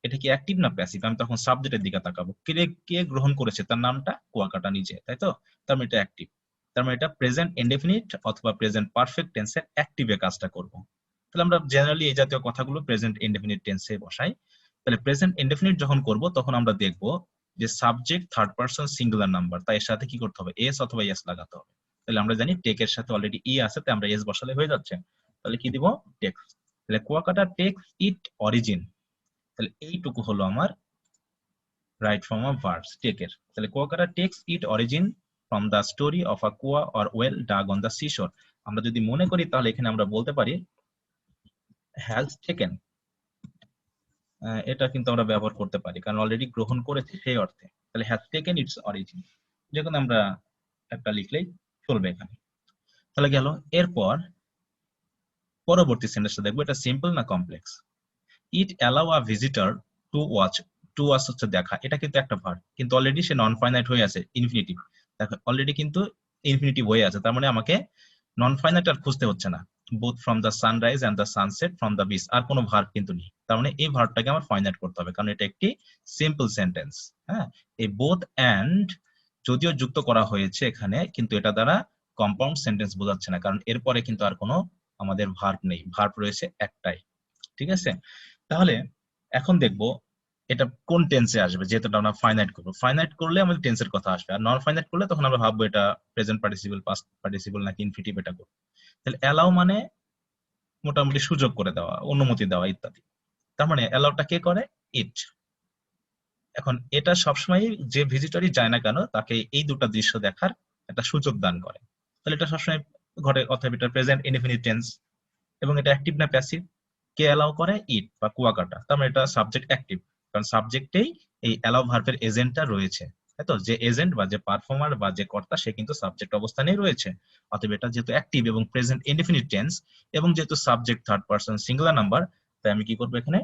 এটা কি অ্যাক্টিভ না প্যাসিভ? আমি তখন সাবজেক্টের দিকে তাকাবো, কে কে গ্রহণ করেছে, তার নামটা কুয়াকাটা নিজে, তাই তো? তার মানে এটা অ্যাক্টিভ, তার মানে এটা প্রেজেন্ট ইনডেফিনিট অথবা প্রেজেন্ট পারফেক্ট টেন্সের অ্যাক্টিভে কাজটা করব। তাহলে আমরা জেনারেলি এই জাতীয় কথাগুলো প্রেজেন্ট ইনডেফিনিট টেন্সে বসাই। তাহলে প্রেজেন্ট ইনডেফিনিট যখন করব তখন আমরা দেখব যে subject third person singular number, তাই এর সাথে কি করতে হবে? এস অথবা এস লাগাতে হবে। তাহলে আমরা জানি টেক এর সাথে অলরেডি ই আছে, তাই আমরা এস বসালে হয়ে যাচ্ছে। তাহলে কি দিব? টেক্স। তাহলে কুয়াকাটা টেক্স ইট অরিজিন, তাহলে এইটুকু হলো আমার রাইট ফর্ম অফ ভার্বস টেকের। তাহলে Kuakata takes it origin from the story of a kua or well dug on the seashore. আমরা যদি মনে করি তাহলে এখানে আমরা বলতে পারি হ্যাজ টেকেন, এটা কিন্তু আমরা ব্যবহার করতে পারি কারণ অলরেডি গ্রহণ করেছে সেই অর্থে। তাহলে হ্যাজ টেকেন ইটস অরিজিন, যখন আমরা একটা লিখলেই চলবে এখানে। তাহলে গেল। এরপর পরবর্তী সেন্টেন্সটা দেখবো, এটা সিম্পল না complex. It allow a visitor to watch, to watch হচ্ছে দেখা, এটা কিন্তু একটা ভার্ব, কিন্তু অলরেডি সে নন ফাইনাইট হয়ে আছে, ইনফিনিটিভ। দেখো অলরেডি কিন্তু ইনফিনিটিভ হয়ে আছে, তার মানে আমাকে নন ফাইনাইট আর খুঁজতে হচ্ছে না। Both from the sunrise and the sunset from the beach, আর কোনো ভার্ব কিন্তু নেই, তার মানে এই ভার্বটাকে আমার ফাইনাইট করতে হবে কারণ এটা একটি সিম্পল সেন্টেন্স। হ্যাঁ, এই বোথ এন্ড যদিও যুক্ত করা হয়েছে এখানে, কিন্তু এটা দ্বারা কম্পাউন্ড সেন্টেন্স বোঝাচ্ছে না, কারণ এরপরে কিন্তু আর কোনো আমাদের ভার্ব নেই, ভার্ব রয়েছে একটাই, ঠিক আছে? তাহলে এখন দেখবো এটা কোন টেন্সে আসবে, যেহেতু আমরা ফাইনাইট করবো। ফাইনাইট করলে আমাদের টেন্সের কথা আসবে, আর নন ফাইনাইট করলে তখন আমরা ভাববো এটা প্রেজেন্ট পার্টিসিপল, পাস্ট পার্টিসিপল নাকি ইনফিনিটিভ এটা করবো। তাহলে অ্যালাউ মানে মোটামুটি সুযোগ করে দেওয়া, অনুমতি দেওয়া ইত্যাদি। তার মানে অ্যালাউটা কে করে? ইট। এখন এটা সবসময় যে ভিজিটরই যায় না কেন তাকে এই দুটো দৃশ্য দেখার একটা সুযোগ দান করে, তাহলে এটা সবসময় ঘটে। অথবা এটা প্রেজেন্ট ইনডেফিনিট টেন্স এবং এটা অ্যাক্টিভ না প্যাসিভ? কে অ্যালাউ করে? ইট বা কুয়াকাটা। তার মানে এটা সাবজেক্ট অ্যাক্টিভ, কারণ সাবজেক্টেই এই অ্যালাউ ভার্বের এজেন্টটা রয়েছে। তাই তো, যে এজেন্ট বা যে পারফর্মার বা যে কর্তা সে কিন্তু সাবজেক্ট অবস্থানেই রয়েছে। অতএব এটা যেহেতু অ্যাক্টিভ এবং প্রেজেন্ট ইনডেফিনিট টেন্স এবং যেহেতু subject third person singular number, তাই আমি কি করবো এখানে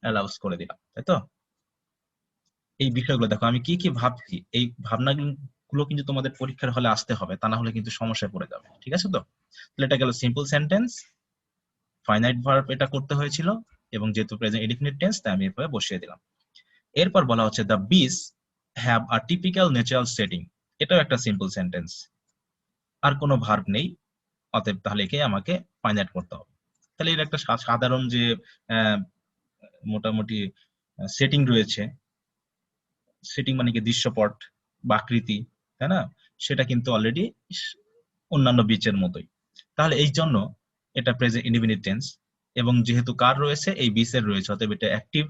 অ্যালাউস করে দিলাম। তাই তো, এই বিষয়গুলো দেখো আমি কি কি ভাবছি, এই ভাবনাগুলো কিন্তু তোমাদের পরীক্ষার হলে আসতে হবে, তা না হলে কিন্তু সমস্যায় পড়ে যাবে। ঠিক আছে তো, তাহলে এটা গেল সিম্পল সেন্টেন্স, ফাইনাইট ভার্ব এটা করতে হয়েছিল এবং যেহেতু প্রেজেন্ট ইনডেফিনিট টেন্স তাই আমি এভাবে বসিয়ে দিলাম। এরপর বলা হচ্ছে দ্য বিস have a typical natural setting, এটাও একটা সিম্পল সেন্টেন্স, আর কোনো ভার্ব নেই, অতএব তাহলে একে আমাকে ফাইনাইট করতে হবে। তাহলে এর একটা সাধারণ যে আহ, মোটামুটি সেটিং রয়েছে, সেটিং মানে কি দৃশ্যপট বা আকৃতি, তাই না, সেটা কিন্তু অলরেডি অন্যান্য বিচের মতোই। তাহলে এই জন্য এটা প্রেজেন্ট ইনডিফিনিট টেন্স এবং যেহেতু কার রয়েছে এই বিসের রয়েছে, অতএব এটা অ্যাক্টিভ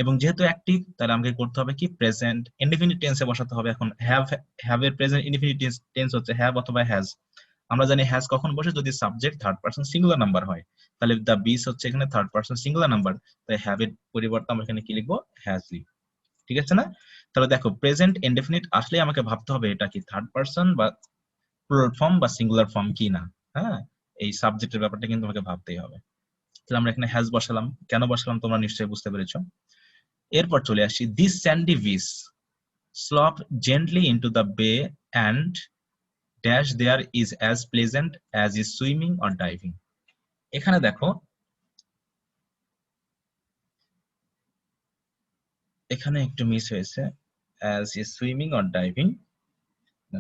এবং যেহেতু অ্যাক্টিভ তাহলে আমাকে করতে হবে কি প্রেজেন্ট ইনডিফিনিট টেন্সে বসাতে হবে। এখন হ্যাভ এর প্রেজেন্ট ইনডিফিনিট টেন্স হচ্ছে হ্যাভ অথবা হ্যাজ। আমরা জানি হ্যাজ কখন বসে, যদি subject third person singular number হয়, তাহলে দ্য বিস হচ্ছে এখানে থার্ড পারসন সিঙ্গুলার নাম্বার, তাই হ্যাভ এর পরিবর্তে আমরা এখানে কি লিখবো, হ্যাজ লিখব। ঠিক আছে না? তাহলে দেখো প্রেজেন্ট ইনডেফিনিট আসলে আমাকে ভাবতে হবে এটা কি থার্ড পারসন বা প্লুরাল ফর্ম বা সিঙ্গুলার ফর্ম কি না। হ্যাঁ, এই সাবজেক্টের ব্যাপারটা কিন্তু আমাকে ভাবতেই হবে। তাহলে আমরা এখানে হ্যাজ বসালাম, কেন বসালাম তোমরা নিশ্চয়ই বুঝতে পেরেছো। এরপর চলে আসি this sandy beach slope gently into the bay and dash there is as pleasant as is swimming or diving. এখানে দেখো এখানে একটু মিস হয়েছে, as is swimming or diving,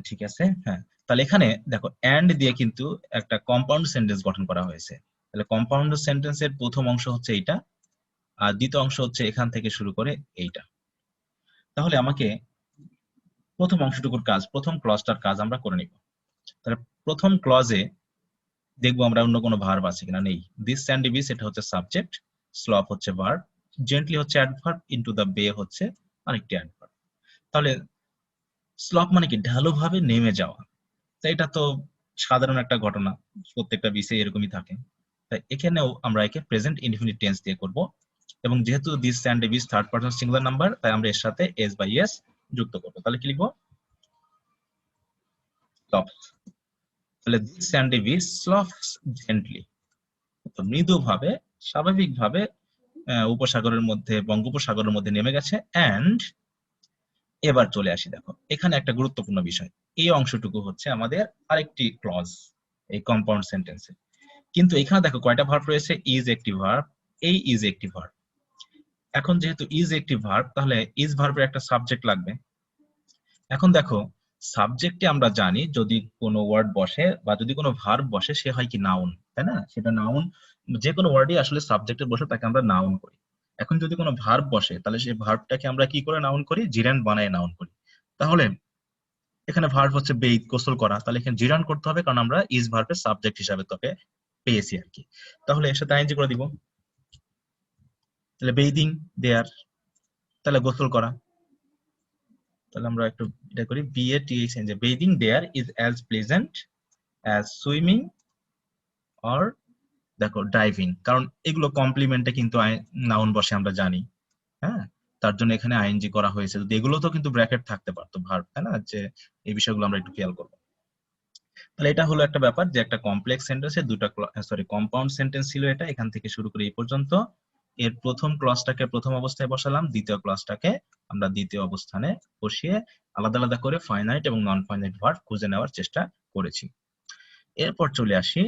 ঠিক আছে। হ্যাঁ, তাহলে এখানে দেখো অ্যান্ড দিয়ে কিন্তু একটা কম্পাউন্ড সেন্টেন্স গঠন করা হয়েছে। তাহলে কম্পাউন্ড সেন্টেন্সের প্রথম অংশ হচ্ছে এইটা, আর দ্বিতীয় অংশ হচ্ছে এখান থেকে শুরু করে এইটা। তাহলে আমাকে প্রথম অংশটুকুর কাজ, প্রথম ক্লজটার কাজ আমরা করে নিব। তাহলে প্রথম ক্লজে দেখবো আমরা অন্য কোনো ভার্ব আছে কিনা, নেই। দিস স্যান্ডি বিচ এটা হচ্ছে সাবজেক্ট, স্লপ হচ্ছে ভার্ব, জেন্টলি হচ্ছে অ্যাডভার্ব, ইনটু দ্য বে হচ্ছে আরেকটি অ্যাডভার্ব। তাহলে স্লপ মানে কি ঢালুভাবে নেমে যাওয়া, তাই এটা তো সাধারণ একটা ঘটনা, প্রত্যেকটা বিচে এরকমই থাকে। তাই এখানেও আমরা একে প্রেজেন্ট ইনডিফিনিট টেন্স দিয়ে করব এবং যেহেতু this sandy beach third person singular number, তাই আমরা এর সাথে এস বাই এস যুক্ত করবো। তাহলে কি লিখবো, স্লপস। তাহলে দিস স্যান্ডি বিচ স্লপস জেন্টলি, তো মৃদুভাবে স্বাভাবিকভাবে উপসাগরের মধ্যে, বঙ্গোপসাগরের মধ্যে নেমে গেছে। অ্যান্ড এবার চলে আসি, দেখো এখানে একটা গুরুত্বপূর্ণ বিষয়, এই অংশটুকু হচ্ছে আমাদের আরেকটি ক্লজ এই কম্পাউন্ড সেন্টেন্সে। কিন্তু এখানে দেখো কয়টা ভার্ব রয়েছে, ইজ একটি ভার্ব, এই ইজ একটি ভার্ব। এখন যেহেতু ইজ একটি ভার্ব তাহলে ইজ ভার্বের একটা সাবজেক্ট লাগবে। এখন দেখো সাবজেক্টে আমরা জানি যদি কোনো ওয়ার্ড বসে বা যদি কোনো ভার্ব বসে সে হয় কি নাউন, তাই না, সেটা নাউন, যে কোনো ওয়ার্ডই আসলে সাবজেক্টে বসে তাকে আমরা নাউন করি। এখন যদি কোনো ভার্ব বসে তাহলে সেই ভার্বটাকে আমরা কি করে নাউন করি, জিরান্ড বানায় নাউন করি। তাহলে এখানে ভার্ব হচ্ছে বেইদ, গোসল করা, তাহলে এখানে জিরান করতে হবে কারণ আমরা ইজ ভার্বের সাবজেক্ট হিসাবে তোকে পেয়েছি আর কি। তাহলে এর সাথে আইএনজি করে দিব, তাহলে বেইদিং দেয়ার, তাহলে গোসল করা। তাহলে আমরা একটু এটা করি, B A T H N, যে bathing there is as pleasant as swimming or, দেখো ডাইভিং, কারণ এগুলো কমপ্লিমেন্টে কিন্তু নাউন বসে আমরা জানি। হ্যাঁ, তার জন্য এখানে আইএনজি করা হয়েছে, যদি এগুলো তো কিন্তু ব্র্যাকেট থাকতে পারতো ভার্ব, তাই না, যে এই বিষয়গুলো আমরা একটু খেয়াল করবো। তাহলে এটা হলো একটা ব্যাপার যে একটা কমপ্লেক্স সেন্টেন্সে দুটো কম্পাউন্ড সেন্টেন্স ছিল এটা, এখান থেকে শুরু করে এই পর্যন্ত। এর প্রথম ক্লজটাকে প্রথম অবস্থায় বসালাম, দ্বিতীয় ক্লজটাকে আমরা দ্বিতীয় অবস্থানে বসিয়ে আলাদা আলাদা করে ফাইনাইট এবং নন ফাইনাইট ভার্ব খুঁজে নেওয়ার চেষ্টা করেছি। এরপর চলে আসি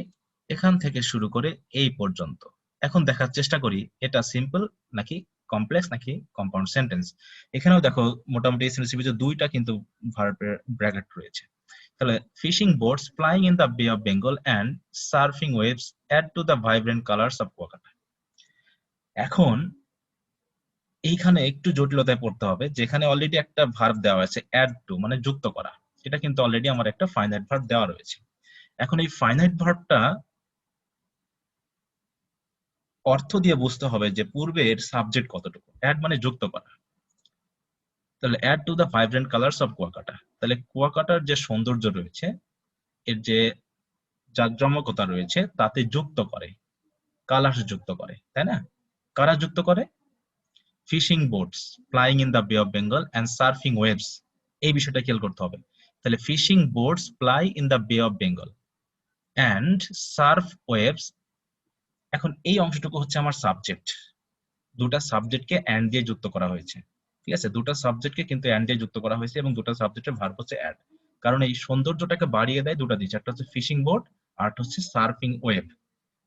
এখান থেকে শুরু করে এই পর্যন্ত। এখন দেখার চেষ্টা করি এটা সিম্পল নাকি কমপ্লেক্স নাকি কম্পাউন্ড সেন্টেন্স। এখানেও দেখো মোটামুটি এই সেন্টেন্সের ভিতরে দুইটা কিন্তু ভার্বের ব্র্যাকেট রয়েছে। তাহলে fishing boats flying in the bay of Bengal and surfing waves add to the vibrant colours of Kuakata. এখন এইখানে একটু জটিলতায় পড়তে হবে, যেখানে অলরেডি একটা ভার্ব দেওয়া আছে অ্যাড টু মানে যুক্ত করা, এটা কিন্তু অলরেডি আমার একটা ফাইনাইট ভার্ব দেওয়া রয়েছে। এখন এই ফাইনাইট ভার্বটা অর্থ দিয়ে বুঝতে হবে যে পূর্বের সাবজেক্ট কতটুকু, অ্যাড মানে যুক্ত করা। তাহলে add to the vibrant colours of Kuakata, তাহলে কুয়াকাটার যে সৌন্দর্য রয়েছে, এর যে জাঁকজমকতা রয়েছে তাতে যুক্ত করে, কালার্স যুক্ত করে, তাই না। কারা যুক্ত করে, fishing boats flying in the bay of Bengal and surfing waves, এই বিষয়টা খেয়াল করতে হবে। তাহলে fishing boats fly in the bay of Bengal and surf waves, এখন এই অংশটুকু হচ্ছে আমার সাবজেক্ট, দুটা সাবজেক্টকে অ্যান্ড দিয়ে যুক্ত করা হয়েছে, ঠিক আছে, দুটা সাবজেক্টকে কিন্তু অ্যান্ড দিয়ে যুক্ত করা হয়েছে এবং দুটা সাবজেক্টের ভার্ব হচ্ছে অ্যাড, কারণ এই সৌন্দর্যটাকে বাড়িয়ে দেয় দুটা দিচ্ছে, একটা হচ্ছে ফিশিং বোট আর একটা হচ্ছে সার্ফিং ওয়েভ।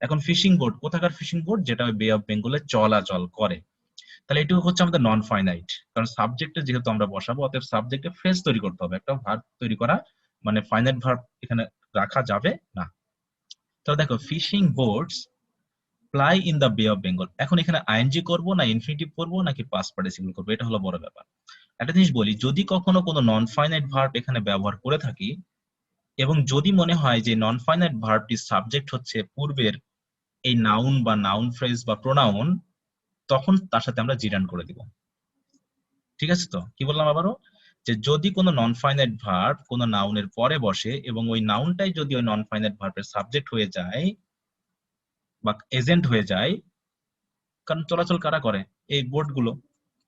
এখন ফিশিং বোট কোথাকার ফিশিং বোট, যেটা বে অফ বেঙ্গলে চলাচল করে, তাহলে এটুকু হচ্ছে আমাদের নন ফাইনাইট, কারণ সাবজেক্টে যেহেতু আমরা বসাবো অতএব সাবজেক্টে ফ্রেজ তৈরি করতে হবে, একটা ভার্ব তৈরি করা, মানে ফাইনাইট ভার্ব এখানে রাখা যাবে না। তাহলে দেখো fishing boats fly in the bay of Bengal, এখন এখানে আইএনজি করব না ইনফিনিটিভ করব নাকি পাস্ট পার্টিসিপল করব, এটা হলো বড় ব্যাপার। একটা জিনিস বলি, যদি কখনো কোনো নন ফাইনাইট ভার্ব এখানে ব্যবহার করে থাকি এবং যদি মনে হয় যে নন ফাইনাইট ভার্বটির সাবজেক্ট হচ্ছে পূর্বের এই নাউন বা নাউন ফ্রেজ বা প্রোনাউন, তখন তার সাথে আমরা জিরান করে দিব। ঠিক আছে, তো কি বললাম আবারও, যে যদি কোনো নন ফাইনাইট ভার্ব কোনো নাউনের পরে বসে এবং ওই নাউনটাই যদি ওই নন ফাইনাইট ভার্বের সাবজেক্ট হয়ে যায় বা এজেন্ট হয়ে যায়, কারণ চলাচল কারা করে, এই বোর্ড গুলো,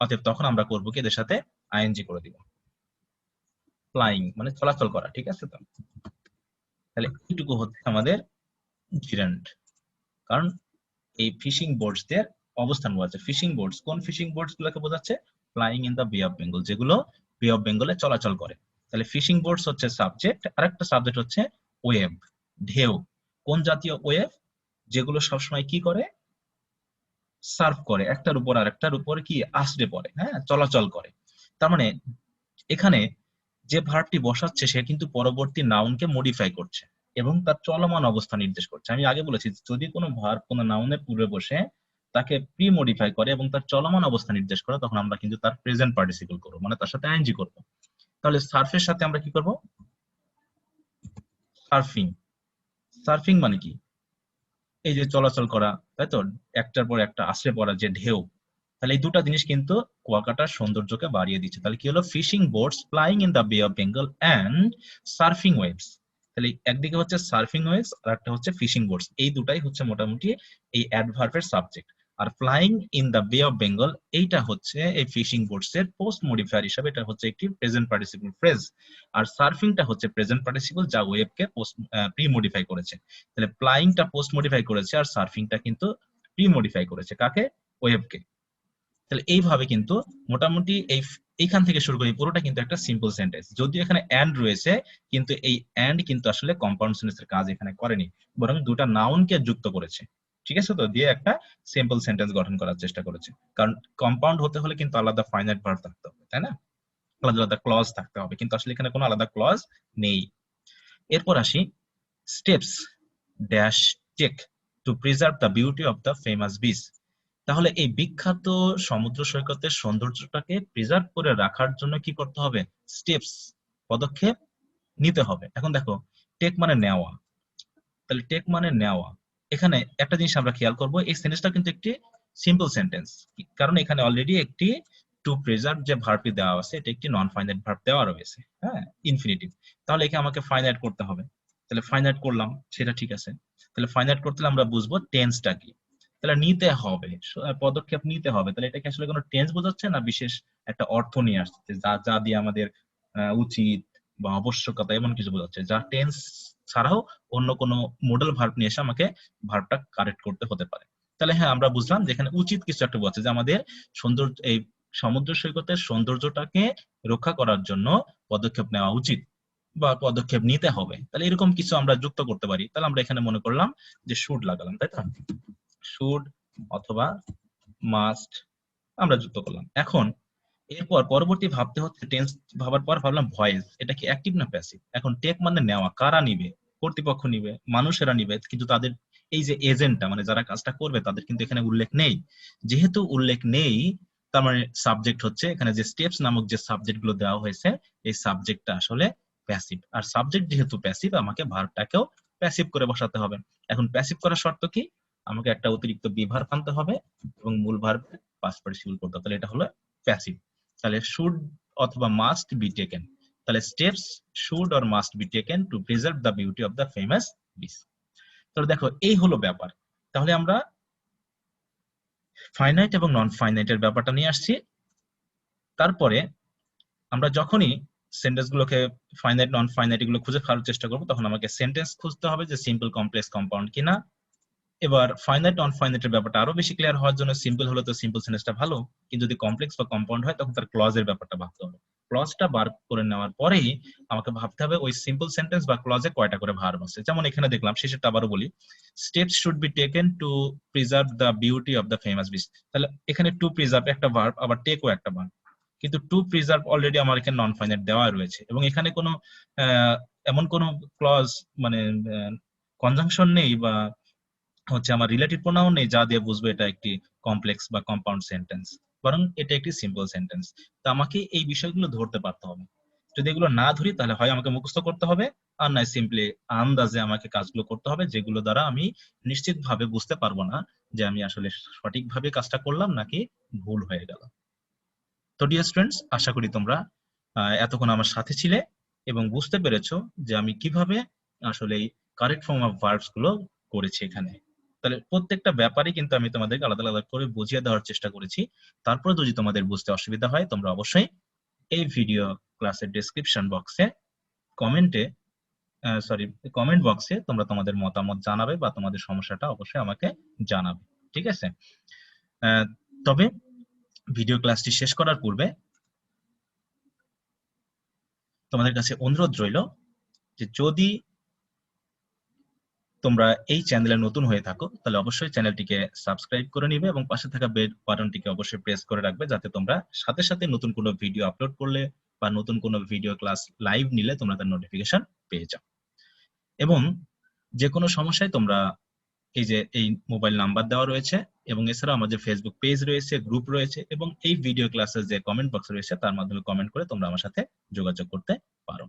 অতএব তখন আমরা করবো কি এদের সাথে আইএনজি করে দিব, ফ্লাইং মানে চলাচল করা, ঠিক আছে। তো তাহলে এইটুকু হচ্ছে আমাদের জিরান্ড, কারণ এই ফিশিং বোটস দের অবস্থান বোঝাচ্ছে। ফিশিং বোটস কোন ফিশিং বোটস গুলোকে বোঝাচ্ছে, flying in the bay of Bengal, যেগুলো বে অফ বেঙ্গলে চলাচল করে। তাহলে ফিশিং বোটস হচ্ছে সাবজেক্ট, আর একটা সাবজেক্ট হচ্ছে ওয়েভ, ঢেউ। কোন জাতীয় ওয়েভ, যেগুলো সবসময় কি করে, সার্ভ করে, একটার উপর আর একটার উপর কি আছড়ে পড়ে, হ্যাঁ, চলাচল করে। তার মানে এখানে যে ভার্বটি বসাচ্ছে সে কিন্তু পরবর্তী নাউনকে মডিফাই করছে এবং তার চলমান অবস্থা নির্দেশ করছে। আমি আগে বলেছি যদি কোনো ভার্ব কোনো নাউনের পূর্বে বসে তাকে প্রি মডিফাই করে এবং তার চলমান অবস্থা নির্দেশ করে, তখন আমরা কিন্তু তার প্রেজেন্ট পার্টিসিপল করবো, মানে তার সাথে আইএনজি করব। তাহলে সার্ফের সাথে আমরা কি করব, সার্ফিং। সার্ফিং মানে কি, এই যে চলাচল করা, তাই তো, একটার পর একটা আশ্রে পড়া যে ঢেউ, তাহলে এই দুটা জিনিস কিন্তু কুয়াকাটার সৌন্দর্যকে বাড়িয়ে দিচ্ছে। তাহলে কি হলো, fishing boats flying in the bay of Bengal and surfing waves. তাহলে একদিকে হচ্ছে সার্ফিং ওয়েভস আর একটা হচ্ছে ফিশিং বোটস, এই দুটাই হচ্ছে মোটামুটি এই অ্যাডভার্বের সাবজেক্ট। আর flying in the bay of Bengal এইটা হচ্ছে এই ফিশিং বোটস এর পোস্ট মডিফায়ার হিসেবে, এটা হচ্ছে একটি প্রেজেন্ট পার্টিসিপল ফ্রেজ। আর সার্ফিংটা হচ্ছে প্রেজেন্ট পার্টিসিপল যা ওয়েভকে পোস্ট প্রি মডিফাই করেছে। তাহলে ফ্লাইংটা পোস্ট মডিফাই করেছে আর সার্ফিংটা কিন্তু প্রি মডিফাই করেছে কাকে, ওয়েভকে। তাহলে এইভাবে কিন্তু মোটামুটি এইখান থেকে শুরু করি পুরোটা কিন্তু একটা সিম্পল সেন্টেন্স, যদিও এখানে এন্ড রয়েছে, কিন্তু এই এন্ড কিন্তু আসলে কম্পাউন্ড সেন্টেন্সের কাজ এখানে করেনি, বরং দুটা নাউনকে যুক্ত করেছে, ঠিক আছে, তো দিয়ে একটা সিম্পল সেন্টেন্স গঠন করার চেষ্টা করেছে। কারণ কম্পাউন্ড হতে হলে কিন্তু আলাদা ফাইনাইট ভার্ব থাকতে হবে, তাই না, আলাদা আলাদা ক্লজ থাকতে হবে, কিন্তু আসলে এখানে কোনো আলাদা ক্লজ নেই। এরপর আসি, steps dash take to preserve the beauty of the famous beach. তাহলে এই বিখ্যাত সমুদ্র সৈকতের সৌন্দর্যটাকে প্রিজার্ভ করে রাখার জন্য কি করতে হবে, স্টেপস পদক্ষেপ নিতে হবে। এখন দেখো টেক মানে নেওয়া, তাহলে টেক মানে নেওয়া, এখানে একটা জিনিস আমরা খেয়াল করব, এই সেন্টেন্সটা কিন্তু একটি সিম্পল সেন্টেন্স, কারণ এখানে অলরেডি একটি টু প্রিজার্ভ যে ভার্বটি দেওয়া আছে এটা একটি নন ফাইনাইট ভার্ব দেওয়া রয়েছে, হ্যাঁ, ইনফিনিটিভ। তাহলে এখানে আমাকে ফাইনাইট করতে হবে, তাহলে ফাইনাইট করলাম, সেটা ঠিক আছে। তাহলে ফাইনাইট করতে আমরা বুঝবো টেন্সটা কি, তাহলে নিতে হবে, পদক্ষেপ নিতে হবে। তাহলে এটা কি আসলে কোনো টেন্স বোঝাচ্ছে না বিশেষ একটা অর্থ নিয়ে আসছে, যা যা দিয়ে আমাদের উচিত বা আবশ্যকতা এমন কিছু বোঝাচ্ছে, যা টেন্স ছাড়াও অন্য কোনো মডেল ভার্ব নিয়ে এসে আমাকে ভার্বটা কারেক্ট করতে হতে পারে। তাহলে হ্যাঁ, আমরা বুঝলাম যে এখানে উচিত কিছু একটা বোঝাচ্ছে, যে আমাদের সৌন্দর্য, এই সমুদ্র সৈকতের সৌন্দর্যটাকে রক্ষা করার জন্য পদক্ষেপ নেওয়া উচিত বা পদক্ষেপ নিতে হবে। তাহলে এরকম কিছু আমরা যুক্ত করতে পারি। তাহলে আমরা এখানে মনে করলাম যে শুড লাগালাম, তাই তো, শুড অথবা মাস্ট আমরা যুক্ত করলাম। এখন এরপর পরবর্তী ভাবতে হচ্ছে, টেন্স ভাবার পর ভাবলাম ভয়েস, এটা কি অ্যাক্টিভ না প্যাসিভ। এখন টেক মানে নেওয়া, কারা নিবে, কর্তৃপক্ষ নিবে, মানুষেরা নিবে, কিন্তু তাদের এই যে এজেন্টটা মানে যারা কাজটা করবে তাদের কিন্তু এখানে উল্লেখ নেই। যেহেতু উল্লেখ নেই, তার মানে সাবজেক্ট হচ্ছে এখানে যে স্টেপস নামক যে সাবজেক্ট গুলো দেওয়া হয়েছে, এই সাবজেক্টটা আসলে প্যাসিভ। আর সাবজেক্ট যেহেতু প্যাসিভ, আমাকে ভার্বটাকেও প্যাসিভ করে বসাতে হবে। এখন প্যাসিভ করার শর্ত কি, আমাকে একটা অতিরিক্ত বি ভার্ব আনতে হবে এবং মূল ভার্ব পাস্ট পার্টিসিপল করতে হবে, তাহলে এটা হলো প্যাসিভ। তাহলে শুড অথবা মাস্ট বি টেকেন, তাহলে steps should or must be taken to preserve the beauty of the famous beach. তাহলে দেখো এই হলো ব্যাপার। তাহলে আমরা ফাইনাইট এবং নন ফাইনাইটের ব্যাপারটা নিয়ে আসছি। তারপরে আমরা যখনই সেন্টেন্সগুলোকে ফাইনাইট নন ফাইনাইট এগুলো খুঁজে পাওয়ার চেষ্টা করব, তখন আমাকে সেন্টেন্স খুঁজতে হবে যে সিম্পল, কমপ্লেক্স, কম্পাউন্ড কিনা। এবার ফাইনাইট নন ফাইনাইটের ব্যাপারটা আরো বেশি ক্লিয়ার হওয়ার জন্য, সিম্পল হলে তো সিম্পল সেন্টেন্সটা ভালো, কিন্তু যদি কমপ্লেক্স বা কম্পাউন্ড হয় তখন তার ক্লজের ব্যাপারটা ভাবতে হবে। ক্লজটা বার করে নেওয়ার পরেই আমাকে ভাবতে হবে ওই সিম্পল সেন্টেন্স বা ক্লজে কয়টা করে ভার্ব আছে। যেমন এখানে দেখলাম, শেষেরটা আবারও বলি, steps should be taken to preserve the beauty of the famous beach. তাহলে এখানে টু প্রিজার্ভ একটা ভার্ব, আবার টেকও একটা ভার্ব, কিন্তু টু প্রিজার্ভ অলরেডি আমার এখানে নন ফাইনাইট দেওয়া রয়েছে এবং এখানে কোনো এমন কোনো ক্লজ মানে কনজাংশন নেই বা হচ্ছে আমার রিলেটিভ প্রোনাউন নেই যা দিয়ে বুঝবো এটা একটি কমপ্লেক্স বা কম্পাউন্ড সেন্টেন্স, বরং এটা একটি সিম্পল সেন্টেন্স। তো আমাকে এই বিষয়গুলো ধরতে পারতে হবে। যদি এগুলো না ধরি তাহলে হয় আমাকে মুখস্থ করতে হবে, আর নয় সিম্পলি আন্দাজে আমাকে কাজগুলো করতে হবে, যেগুলো দ্বারা আমি নিশ্চিতভাবে বুঝতে পারবো না যে আমি আসলে সঠিকভাবে কাজটা করলাম নাকি ভুল হয়ে গেল। তো ডিয়ার স্টুডেন্টস, আশা করি তোমরা এতক্ষণ আমার সাথে ছিলে এবং বুঝতে পেরেছো যে আমি কিভাবে আসলে এই কারেক্ট ফর্ম অফ ভার্বস গুলো করেছি এখানে। তাহলে প্রত্যেকটা ব্যাপারে কিন্তু আমি তোমাদেরকে আলাদা আলাদা করে বুঝিয়ে দেওয়ার চেষ্টা করেছি। তারপরে যদি তোমাদের বুঝতে অসুবিধা হয়, তোমরা অবশ্যই এই ভিডিও ক্লাসের ডেসক্রিপশন বক্সে কমেন্ট বক্সে তোমরা তোমাদের মতামত জানাবে বা তোমাদের সমস্যাটা অবশ্যই আমাকে জানাবে, ঠিক আছে? তবে ভিডিও ক্লাসটি শেষ করার পূর্বে তোমাদের কাছে অনুরোধ রইল যে যদি তোমরা এই চ্যানেলে নতুন হয়ে থাকো তাহলে অবশ্যই চ্যানেলটিকে সাবস্ক্রাইব করে নিবে এবং পাশে থাকা বেল বাটনটিকে অবশ্যই প্রেস করে রাখবে, যাতে তোমরা সাথে সাথে নতুন কোনো ভিডিও আপলোড করলে বা নতুন কোনো ভিডিও ক্লাস লাইভ নিলে তোমরা তার নোটিফিকেশন পেয়ে যাও। এবং যে কোনো সমস্যায় তোমরা এই যে এই মোবাইল নাম্বার দেওয়া রয়েছে এবং এছাড়া আমাদের ফেসবুক পেজ রয়েছে, গ্রুপ রয়েছে এবং এই ভিডিও ক্লাসের যে কমেন্ট বক্স রয়েছে তার মাধ্যমে কমেন্ট করে তোমরা আমার সাথে যোগাযোগ করতে পারো।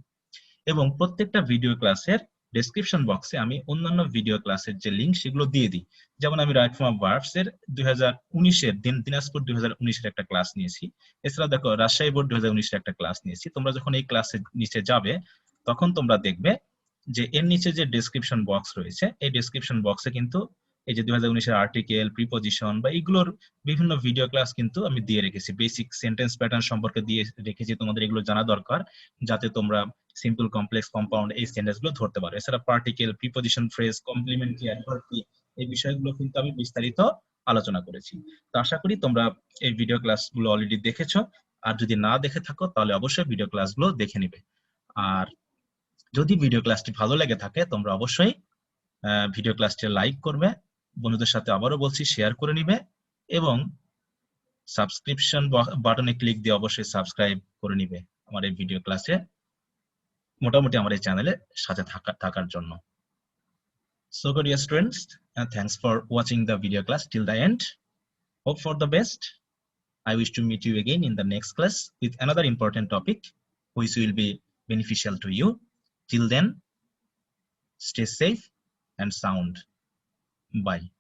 এবং প্রত্যেকটা ভিডিও ক্লাসের ডেসক্রিপশন বক্সে আমি অন্যান্য ভিডিও ক্লাসের যে লিঙ্ক সেগুলো দিয়ে দিই। যেমন আমি রাইট ফর্ম অফ ভার্বস এর 2019 দিনাজপুর 2019 একটা ক্লাস নিয়েছি। এছাড়া দেখো রাজশাহী বোর্ড 2019 একটা ক্লাস নিয়েছি। তোমরা যখন এই ক্লাসের নিচে যাবে তখন তোমরা দেখবে যে এর নিচে যে ডেসক্রিপশন বক্স রয়েছে, এই ডেসক্রিপশন বক্সে কিন্তু এই যে 2019 আর্টিকেল, প্রিপজিশন বা এইগুলোর বিভিন্ন ভিডিও ক্লাস কিন্তু আমি দিয়ে রেখেছি। বেসিক সেন্টেন্স প্যাটার্ন সম্পর্কে দিয়ে রেখেছি, তোমাদের এগুলো জানা দরকার যাতে তোমরা সিম্পল, কমপ্লেক্স, কম্পাউন্ড এই সেন্টেন্সগুলো ধরতে পারো। এছাড়া particle, preposition, phrase, complementary, adverb কি, এই বিষয়গুলো কিন্তু আমি বিস্তারিত আলোচনা করেছি। তো আশা করি তোমরা এই ভিডিও ক্লাসগুলো অলরেডি দেখেছো, আর যদি না দেখে থাকো তাহলে অবশ্যই ভিডিও ক্লাসগুলো দেখে নিবে। আর যদি ভিডিও ক্লাসটি ভালো লেগে থাকে তোমরা অবশ্যই ভিডিও ক্লাসটি লাইক করবে, বন্ধুদের সাথে আবারও বলছি শেয়ার করে নিবে এবং সাবস্ক্রিপশন বাটনে ক্লিক দিয়ে অবশ্যই সাবস্ক্রাইব করে নিবে আমার এই ভিডিও ক্লাসে, মোটামুটি আমার এই চ্যানেলে সাথে থাকার জন্য। So good, dear students, and thanks for watching the video class till the end. Hope for the best. I wish to meet you again in the next class with another important topic which will be beneficial to you. Till then, stay safe and sound. Bye.